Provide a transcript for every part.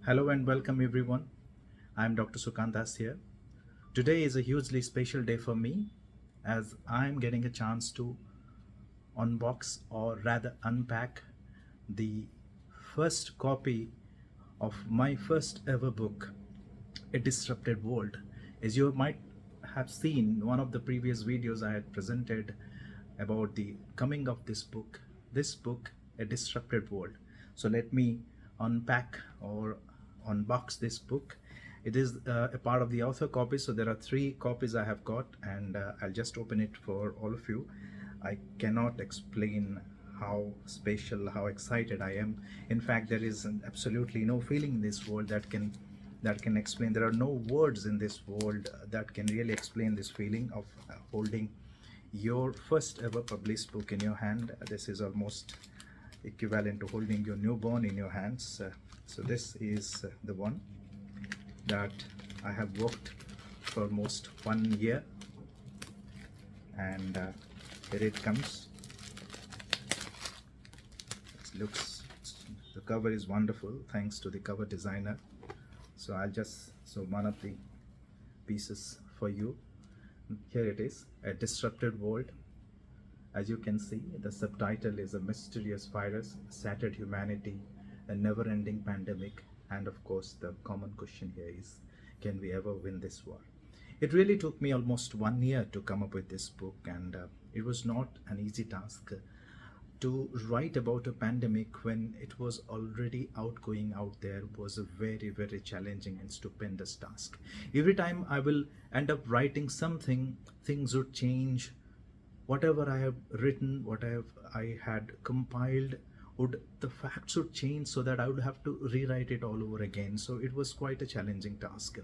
Hello and welcome everyone. I'm Dr. Sukant here. Today is a hugely special day for me as I'm getting a chance to unbox or rather unpack the first copy of my first ever book, A Disrupted World. As you might have seen one of the previous videos I had presented about the coming of this book, A Disrupted World. So let me unpack or unbox this book. It is a part of the author copy, so there are three copies I have got, and I'll just open it for all of you. I cannot explain how special, how excited I am. In fact, there is absolutely no feeling in this world that can explain. There are no words in this world that can really explain this feeling of holding your first ever published book in your hand. This is almost equivalent to holding your newborn in your hands. So this is the one that I have worked for almost 1 year, and here it comes. The cover is wonderful, thanks to the cover designer. So one of the pieces for you. Here it is, A Disrupted World. As you can see, the subtitle is A Mysterious Virus, Shattered Humanity, a Never-Ending Pandemic, and of course the common question here is, can we ever win this war? It really took me almost 1 year to come up with this book, and it was not an easy task to write about a pandemic when it was already out there. Was a very, very challenging and stupendous task. Every time I will end up writing something, things would change. Whatever I have written, I had compiled, the facts would change, so that I would have to rewrite it all over again. So it was quite a challenging task.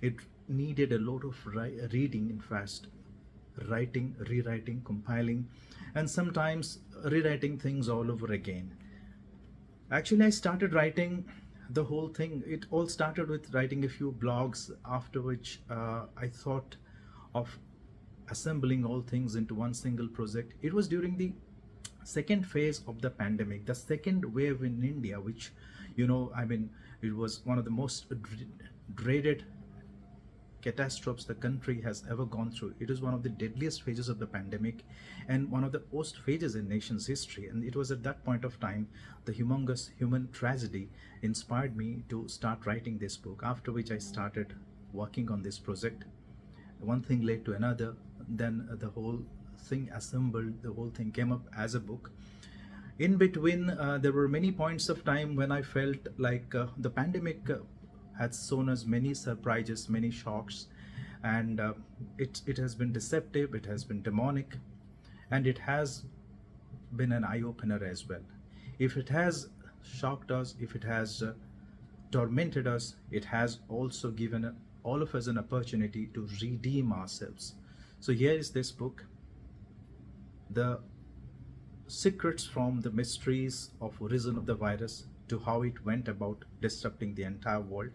It needed a lot of reading, in fact, writing, rewriting, compiling, and sometimes rewriting things all over again. Actually, I started writing the whole thing. It all started with writing a few blogs, after which I thought of assembling all things into one single project. It was during the second phase of the pandemic, the second wave in India, which, it was one of the most dreaded catastrophes the country has ever gone through. It is one of the deadliest phases of the pandemic and one of the worst phases in nation's history. And it was at that point of time the humongous human tragedy inspired me to start writing this book, after which I started working on this project. One thing led to another, then the whole thing assembled, the whole thing came up as a book. In between, there were many points of time when I felt like the pandemic had shown us many surprises, many shocks, and it has been deceptive, it has been demonic, and it has been an eye-opener as well. If it has shocked us, if it has tormented us, it has also given all of us an opportunity to redeem ourselves. So here is this book, The Secrets from the Mysteries of Origin of the Virus to how it went about disrupting the entire world.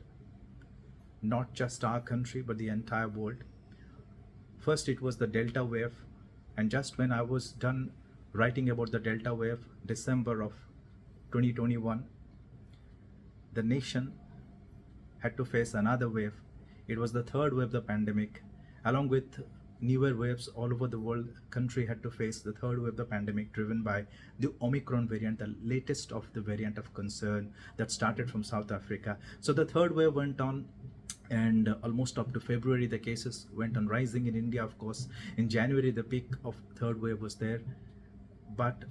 Not just our country, but the entire world. First, it was the Delta wave, and just when I was done writing about the Delta wave, December of 2021, the nation had to face another wave. It was the third wave of the pandemic. Along with newer waves all over the world, country had to face the third wave of the pandemic, driven by the Omicron variant, the latest of the variant of concern that started from South Africa. So the third wave went on, and almost up to February the cases went on rising in India. Of course, in January the peak of third wave was there, but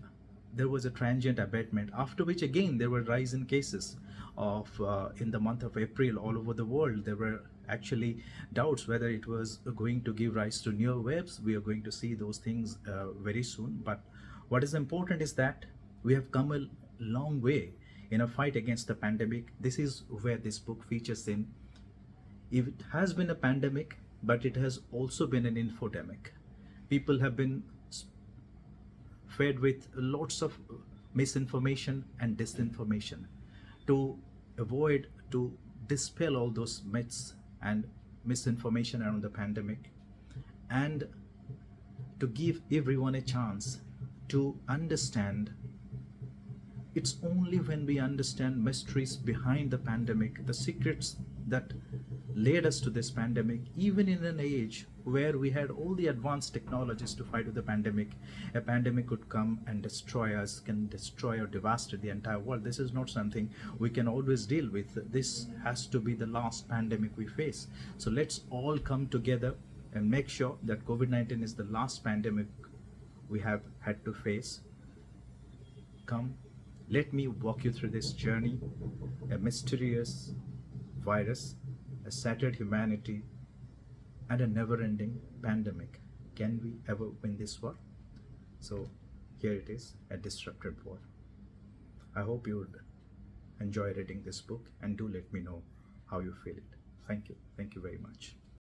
there was a transient abatement, after which again there were rise in cases of in the month of April all over the world. There were actually doubts whether it was going to give rise to new waves. We are going to see those things very soon. But what is important is that we have come a long way in a fight against the pandemic. This is where this book features in. It has been a pandemic, but it has also been an infodemic. People have been fed with lots of misinformation and disinformation. To dispel all those myths and misinformation around the pandemic, and to give everyone a chance to understand It's only when we understand mysteries behind the pandemic, the secrets that led us to this pandemic, even in an age where we had all the advanced technologies to fight with the pandemic, a pandemic could come and destroy us, can destroy or devastate the entire world. This is not something we can always deal with. This has to be the last pandemic we face. So let's all come together and make sure that COVID-19 is the last pandemic we have had to face. Come, let me walk you through this journey, a mysterious virus, a shattered humanity, and a never ending pandemic. Can we ever win this war? So, here it is, a disrupted war. I hope you would enjoy reading this book and do let me know how you feel it. Thank you. Thank you very much.